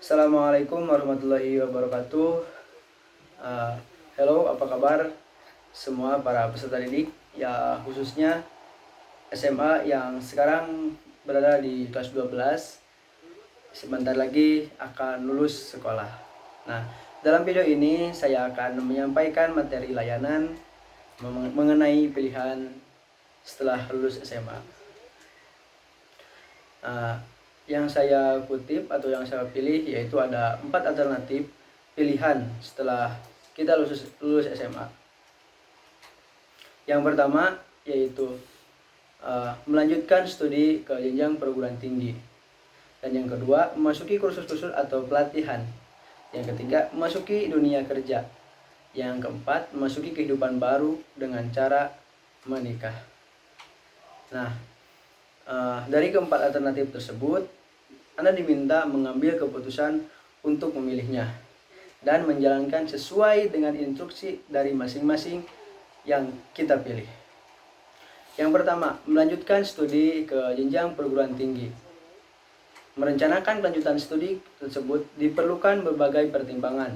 Assalamualaikum warahmatullahi wabarakatuh. Hello, apa kabar semua para peserta didik ya, khususnya SMA yang sekarang berada di kelas 12, sebentar lagi akan lulus sekolah. Nah, dalam video ini saya akan menyampaikan materi layanan mengenai pilihan setelah lulus SMA. Yang saya kutip atau yang saya pilih yaitu ada 4 alternatif pilihan setelah kita lulus SMA. Yang pertama yaitu melanjutkan studi ke jenjang perguruan tinggi. Dan yang kedua, memasuki kursus-kursus atau pelatihan. Yang ketiga, memasuki dunia kerja. Yang keempat, memasuki kehidupan baru dengan cara menikah. Nah, dari keempat alternatif tersebut, Anda diminta mengambil keputusan untuk memilihnya dan menjalankan sesuai dengan instruksi dari masing-masing yang kita pilih. Yang pertama, melanjutkan studi ke jenjang perguruan tinggi. Merencanakan kelanjutan studi tersebut diperlukan berbagai pertimbangan.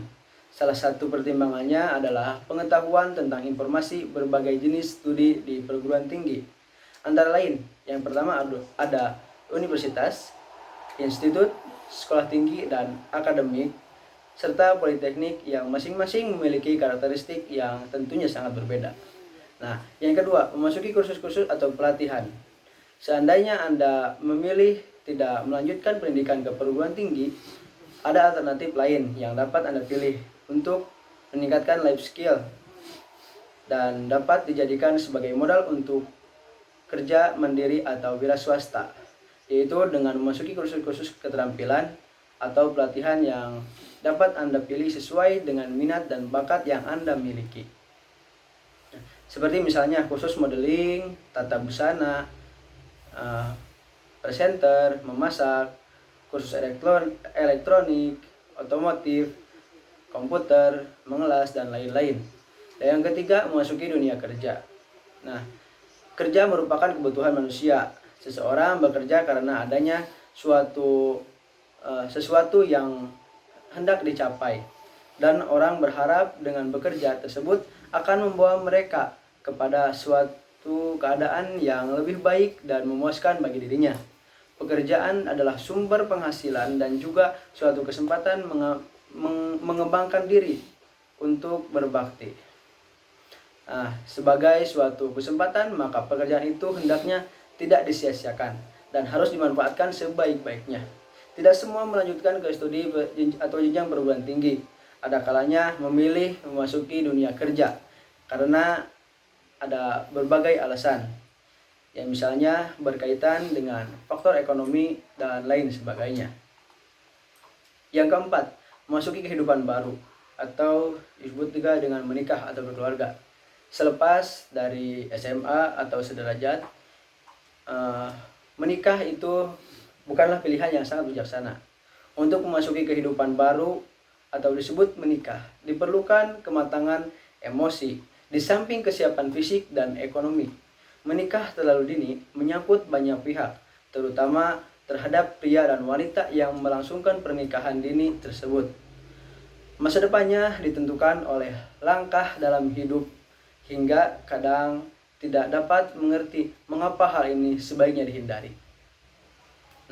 Salah satu pertimbangannya adalah pengetahuan tentang informasi berbagai jenis studi di perguruan tinggi. Antara lain, yang pertama ada universitas, institut, sekolah tinggi, dan akademik, serta politeknik yang masing-masing memiliki karakteristik yang tentunya sangat berbeda. Nah, yang kedua, memasuki kursus-kursus atau pelatihan. Seandainya Anda memilih tidak melanjutkan pendidikan ke perguruan tinggi, ada alternatif lain yang dapat Anda pilih untuk meningkatkan life skill dan dapat dijadikan sebagai modal untuk kerja mandiri atau wira swasta, yaitu dengan memasuki kursus-kursus keterampilan atau pelatihan yang dapat Anda pilih sesuai dengan minat dan bakat yang Anda miliki. Seperti misalnya kursus modeling, tata busana, presenter, memasak, kursus elektronik, otomotif, komputer, mengelas, dan lain-lain. Dan yang ketiga, memasuki dunia kerja. Nah, kerja merupakan kebutuhan manusia. Seseorang bekerja karena adanya sesuatu yang hendak dicapai, dan orang berharap dengan bekerja tersebut akan membawa mereka kepada suatu keadaan yang lebih baik dan memuaskan bagi dirinya. Pekerjaan adalah sumber penghasilan dan juga suatu kesempatan mengembangkan diri untuk berbakti. Sebagai suatu kesempatan, maka pekerjaan itu hendaknya tidak disia-siakan dan harus dimanfaatkan sebaik-baiknya. Tidak semua melanjutkan ke studi atau jenjang perguruan tinggi. Ada kalanya memilih memasuki dunia kerja karena ada berbagai alasan, yang misalnya berkaitan dengan faktor ekonomi dan lain sebagainya. Yang keempat, memasuki kehidupan baru atau disebut juga dengan menikah atau berkeluarga. Selepas dari SMA atau sederajat, menikah itu bukanlah pilihan yang sangat bijaksana. Untuk memasuki kehidupan baru atau disebut menikah, diperlukan kematangan emosi, di samping kesiapan fisik dan ekonomi. Menikah terlalu dini menyangkut banyak pihak, terutama terhadap pria dan wanita yang melangsungkan pernikahan dini tersebut. Masa depannya ditentukan oleh langkah dalam hidup, hingga kadang tidak dapat mengerti mengapa hal ini sebaiknya dihindari.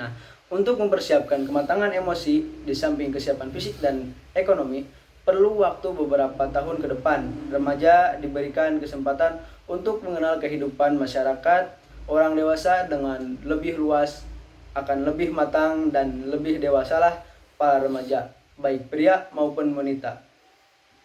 Nah, untuk mempersiapkan kematangan emosi di samping kesiapan fisik dan ekonomi, perlu waktu beberapa tahun ke depan. Remaja diberikan kesempatan untuk mengenal kehidupan masyarakat. Orang dewasa dengan lebih luas akan lebih matang dan lebih dewasalah para remaja, baik pria maupun wanita,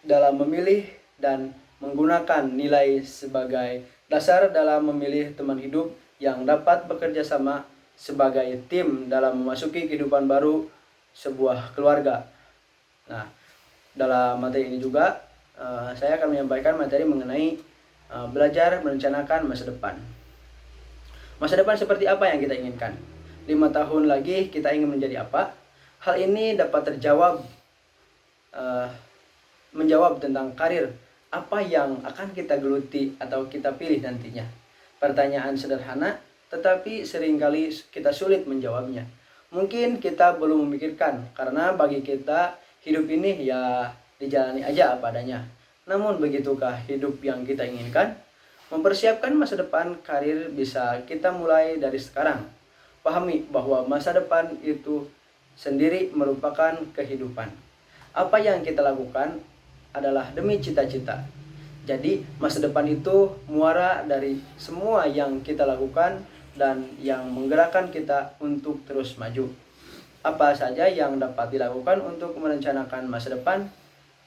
dalam memilih dan menggunakan nilai sebagai dasar dalam memilih teman hidup yang dapat bekerja sama sebagai tim dalam memasuki kehidupan baru sebuah keluarga. Nah, dalam materi ini juga saya akan menyampaikan materi mengenai belajar merencanakan masa depan. Masa depan seperti apa yang kita inginkan? 5 tahun lagi kita ingin menjadi apa? Hal ini dapat terjawab menjawab tentang karir apa yang akan kita geluti atau kita pilih nantinya. Pertanyaan sederhana, tetapi seringkali kita sulit menjawabnya. Mungkin kita belum memikirkan, karena bagi kita hidup ini ya dijalani aja apa adanya. Namun begitukah hidup yang kita inginkan? Mempersiapkan masa depan karir bisa kita mulai dari sekarang. Pahami bahwa masa depan itu sendiri merupakan kehidupan. Apa yang kita lakukan adalah demi cita-cita. Jadi masa depan itu muara dari semua yang kita lakukan dan yang menggerakkan kita untuk terus maju. Apa saja yang dapat dilakukan untuk merencanakan masa depan?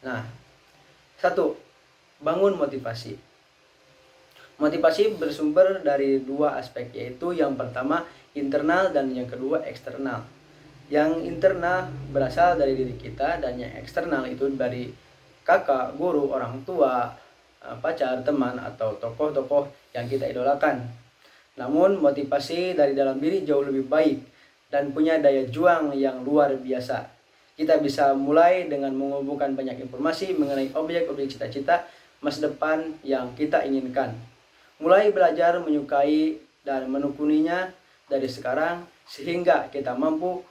Nah, 1. Bangun motivasi. Motivasi bersumber dari dua aspek, yaitu yang pertama internal dan yang kedua eksternal. Yang internal berasal dari diri kita dan yang eksternal itu dari kakak, guru, orang tua, pacar, teman, atau tokoh-tokoh yang kita idolakan. Namun motivasi dari dalam diri jauh lebih baik dan punya daya juang yang luar biasa. Kita bisa mulai dengan mengumpulkan banyak informasi mengenai objek-objek cita-cita masa depan yang kita inginkan. Mulai belajar menyukai dan menekuninya dari sekarang sehingga kita mampu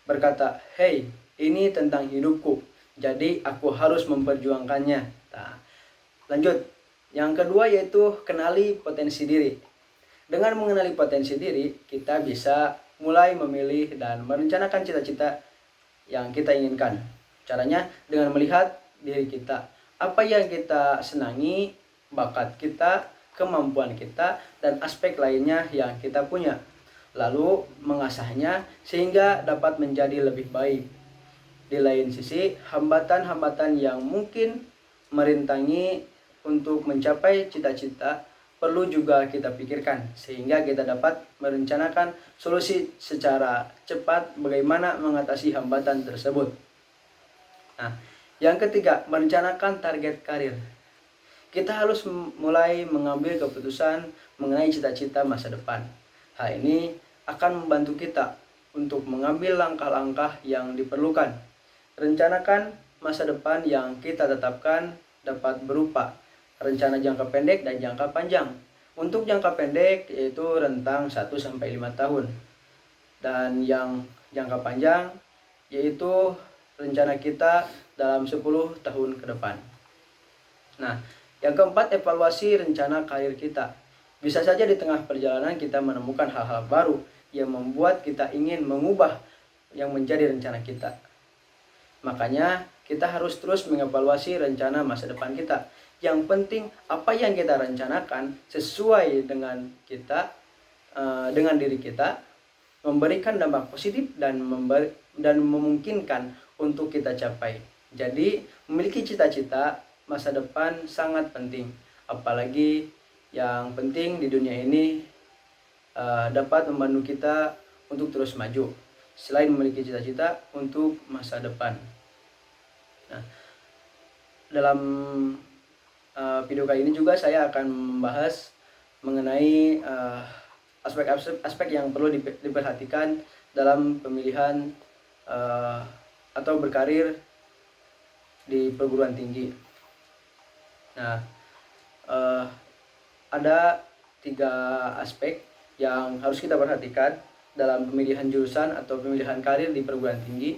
berkata, "Hey, ini tentang hidupku, jadi aku harus memperjuangkannya." Nah, lanjut. Yang kedua yaitu kenali potensi diri. Dengan mengenali potensi diri, kita bisa mulai memilih dan merencanakan cita-cita yang kita inginkan. Caranya dengan melihat diri kita. Apa yang kita senangi, bakat kita, kemampuan kita, dan aspek lainnya yang kita punya. Lalu mengasahnya sehingga dapat menjadi lebih baik. Di lain sisi, hambatan-hambatan yang mungkin merintangi untuk mencapai cita-cita perlu juga kita pikirkan sehingga kita dapat merencanakan solusi secara cepat bagaimana mengatasi hambatan tersebut. Nah, yang ketiga, merencanakan target karir. Kita harus mulai mengambil keputusan mengenai cita-cita masa depan. Hal ini akan membantu kita untuk mengambil langkah-langkah yang diperlukan. Rencanakan masa depan yang kita tetapkan dapat berupa rencana jangka pendek dan jangka panjang. Untuk jangka pendek yaitu rentang 1-5 tahun. Dan yang jangka panjang yaitu rencana kita dalam 10 tahun ke depan. Nah, yang keempat, evaluasi rencana karir kita. Bisa saja di tengah perjalanan kita menemukan hal-hal baru yang membuat kita ingin mengubah yang menjadi rencana kita. Makanya kita harus terus mengevaluasi rencana masa depan kita. Yang penting apa yang kita rencanakan sesuai dengan kita, dengan diri kita, memberikan dampak positif dan memungkinkan untuk kita capai. Jadi memiliki cita-cita masa depan sangat penting. Apalagi yang penting di dunia ini dapat membantu kita untuk terus maju. Selain memiliki cita-cita untuk masa depan. Nah, dalam video kali ini juga saya akan membahas mengenai aspek-aspek yang perlu diperhatikan dalam pemilihan atau berkarir di perguruan tinggi. Nah, ada 3 aspek yang harus kita perhatikan dalam pemilihan jurusan atau pemilihan karir di perguruan tinggi.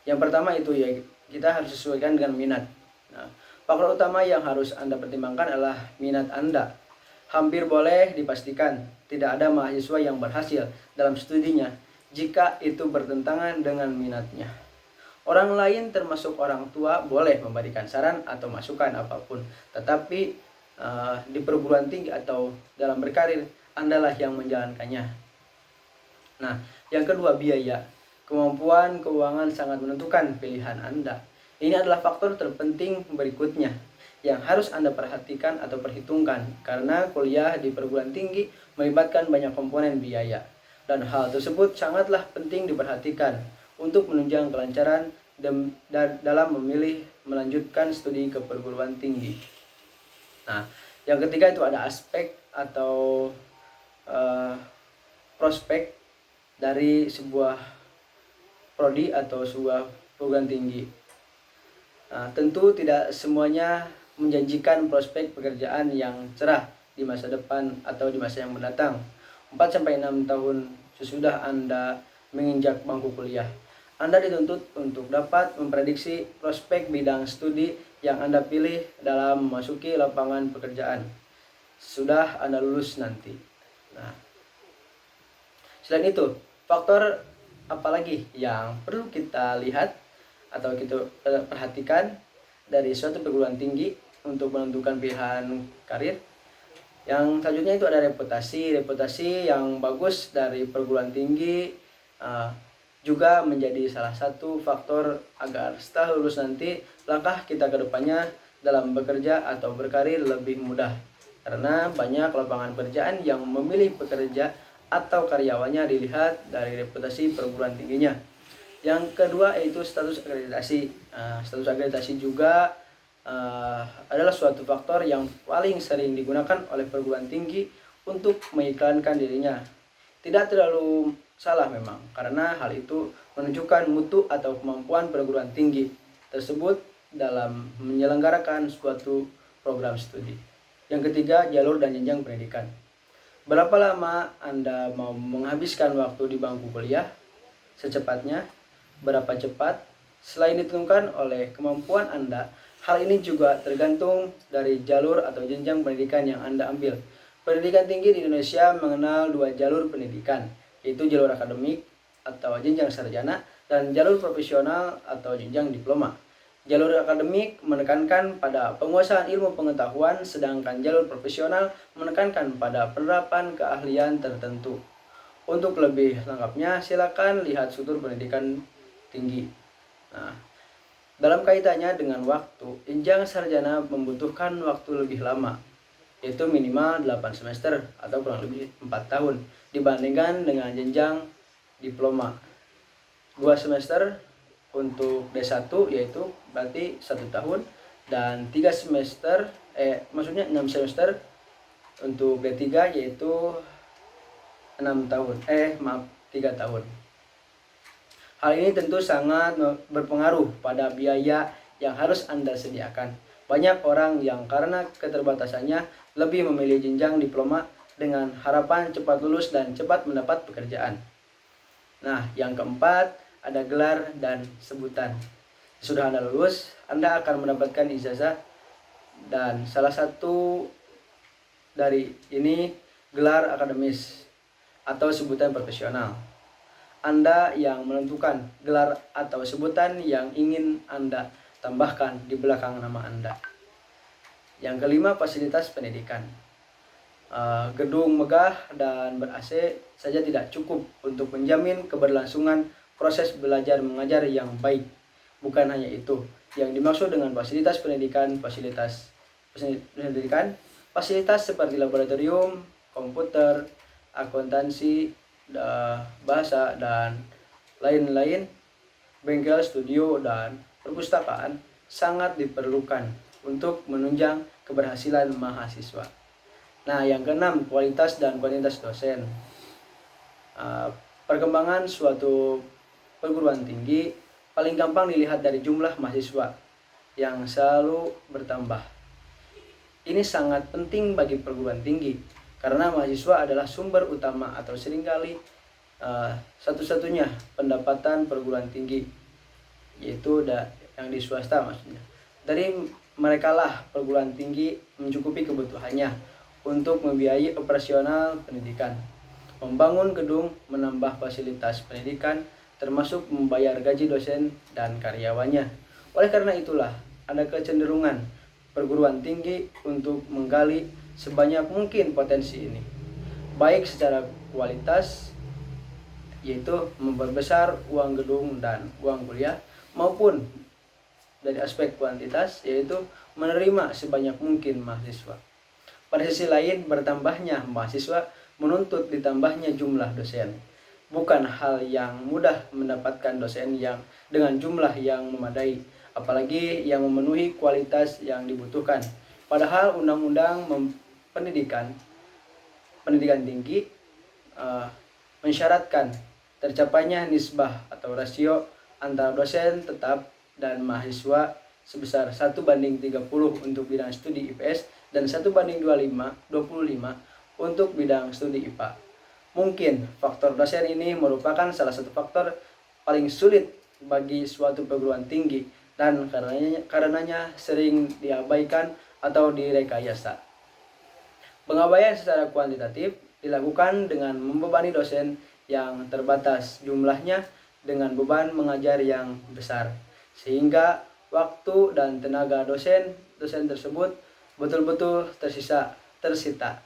Yang pertama itu ya kita harus sesuaikan dengan minat. Nah, faktor utama yang harus Anda pertimbangkan adalah minat Anda. Hampir boleh dipastikan tidak ada mahasiswa yang berhasil dalam studinya jika itu bertentangan dengan minatnya. Orang lain termasuk orang tua boleh memberikan saran atau masukan apapun, tetapi di perguruan tinggi atau dalam berkarir Andalah yang menjalankannya. Nah, yang kedua, biaya. Kemampuan keuangan sangat menentukan pilihan Anda. Ini adalah faktor terpenting berikutnya yang harus Anda perhatikan atau perhitungkan karena kuliah di perguruan tinggi melibatkan banyak komponen biaya. Dan hal tersebut sangatlah penting diperhatikan untuk menunjang kelancaran dalam memilih melanjutkan studi ke perguruan tinggi. Nah, yang ketiga itu ada aspek atau prospek dari sebuah prodi atau sebuah perguruan tinggi. Nah, tentu tidak semuanya menjanjikan prospek pekerjaan yang cerah di masa depan atau di masa yang mendatang. 4-6 tahun sesudah Anda menginjak bangku kuliah. Anda dituntut untuk dapat memprediksi prospek bidang studi yang Anda pilih dalam memasuki lapangan pekerjaan sudah Anda lulus nanti. Nah, selain itu, faktor apalagi yang perlu kita lihat atau kita perhatikan dari suatu perguruan tinggi untuk menentukan pilihan karir? Yang selanjutnya itu ada reputasi yang bagus dari perguruan tinggi juga menjadi salah satu faktor agar setelah lulus nanti langkah kita ke depannya dalam bekerja atau berkarir lebih mudah, karena banyak lapangan pekerjaan yang memilih pekerja atau karyawannya dilihat dari reputasi perguruan tingginya. Yang kedua yaitu status akreditasi. Status akreditasi juga adalah suatu faktor yang paling sering digunakan oleh perguruan tinggi untuk mengiklankan dirinya. Tidak terlalu salah memang, karena hal itu menunjukkan mutu atau kemampuan perguruan tinggi tersebut dalam menyelenggarakan suatu program studi. Yang ketiga, jalur dan jenjang pendidikan. Berapa lama Anda mau menghabiskan waktu di bangku kuliah? Secepatnya, berapa cepat? Selain ditentukan oleh kemampuan Anda, hal ini juga tergantung dari jalur atau jenjang pendidikan yang Anda ambil. Pendidikan tinggi di Indonesia mengenal dua jalur pendidikan, yaitu jalur akademik atau jenjang sarjana dan jalur profesional atau jenjang diploma. Jalur akademik menekankan pada penguasaan ilmu pengetahuan, sedangkan jalur profesional menekankan pada penerapan keahlian tertentu. Untuk lebih lengkapnya, silakan lihat struktur pendidikan tinggi. Nah, dalam kaitannya dengan waktu, jenjang sarjana membutuhkan waktu lebih lama, yaitu minimal 8 semester atau kurang lebih 4 tahun dibandingkan dengan jenjang diploma. 2 semester untuk D1 yaitu berarti 1 tahun, dan 3 semester maksudnya 6 semester untuk D3 yaitu 6 tahun 3 tahun. Hal ini tentu sangat berpengaruh pada biaya yang harus Anda sediakan. Banyak orang yang karena keterbatasannya lebih memilih jenjang diploma dengan harapan cepat lulus dan cepat mendapat pekerjaan. Nah, yang keempat ada gelar dan sebutan. Sudah Anda lulus, Anda akan mendapatkan ijazah, dan salah satu dari ini gelar akademis atau sebutan profesional. Anda yang menentukan gelar atau sebutan yang ingin Anda tambahkan di belakang nama Anda. Yang kelima, fasilitas pendidikan. Gedung megah dan ber-AC saja tidak cukup untuk menjamin keberlangsungan proses belajar mengajar yang baik. Bukan hanya itu, yang dimaksud dengan fasilitas pendidikan, fasilitas seperti laboratorium, komputer, akuntansi, bahasa, dan lain-lain, bengkel, studio, dan perpustakaan sangat diperlukan untuk menunjang keberhasilan mahasiswa. Nah, yang keenam, kualitas dan kuantitas dosen. Perkembangan suatu perguruan tinggi paling gampang dilihat dari jumlah mahasiswa yang selalu bertambah. Ini sangat penting bagi perguruan tinggi, karena mahasiswa adalah sumber utama atau seringkali satu-satunya pendapatan perguruan tinggi, yaitu yang di swasta maksudnya. Dari merekalah perguruan tinggi mencukupi kebutuhannya untuk membiayai operasional pendidikan, membangun gedung, menambah fasilitas pendidikan, termasuk membayar gaji dosen dan karyawannya. Oleh karena itulah, ada kecenderungan perguruan tinggi untuk menggali sebanyak mungkin potensi ini, baik secara kualitas, yaitu memperbesar uang gedung dan uang kuliah, maupun dari aspek kuantitas, yaitu menerima sebanyak mungkin mahasiswa. Pada sisi lain, bertambahnya mahasiswa menuntut ditambahnya jumlah dosen. Bukan hal yang mudah mendapatkan dosen yang dengan jumlah yang memadai, apalagi yang memenuhi kualitas yang dibutuhkan. Padahal Undang-Undang Pendidikan Tinggi mensyaratkan tercapainya nisbah atau rasio antara dosen tetap dan mahasiswa sebesar 1:30 untuk bidang studi IPS dan 1:25 untuk bidang studi IPA. Mungkin faktor dosen ini merupakan salah satu faktor paling sulit bagi suatu perguruan tinggi dan karenanya sering diabaikan atau direkayasa. Pengabaian secara kuantitatif dilakukan dengan membebani dosen yang terbatas jumlahnya dengan beban mengajar yang besar, sehingga waktu dan tenaga dosen tersebut betul-betul tersita.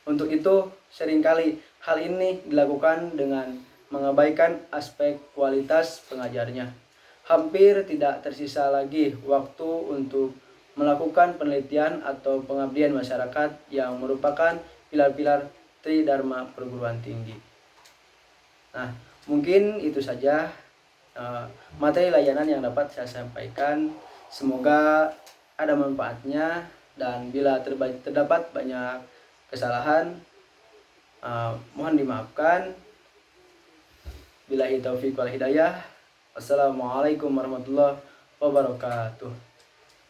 Untuk itu, seringkali hal ini dilakukan dengan mengabaikan aspek kualitas pengajarnya. Hampir tidak tersisa lagi waktu untuk melakukan penelitian atau pengabdian masyarakat yang merupakan pilar-pilar Tridharma perguruan tinggi. Nah, mungkin itu saja materi layanan yang dapat saya sampaikan. Semoga ada manfaatnya, dan bila terdapat banyak kesalahan, mohon dimaafkan. Billahi taufiq wal hidayah. Wassalamualaikum warahmatullahi wabarakatuh.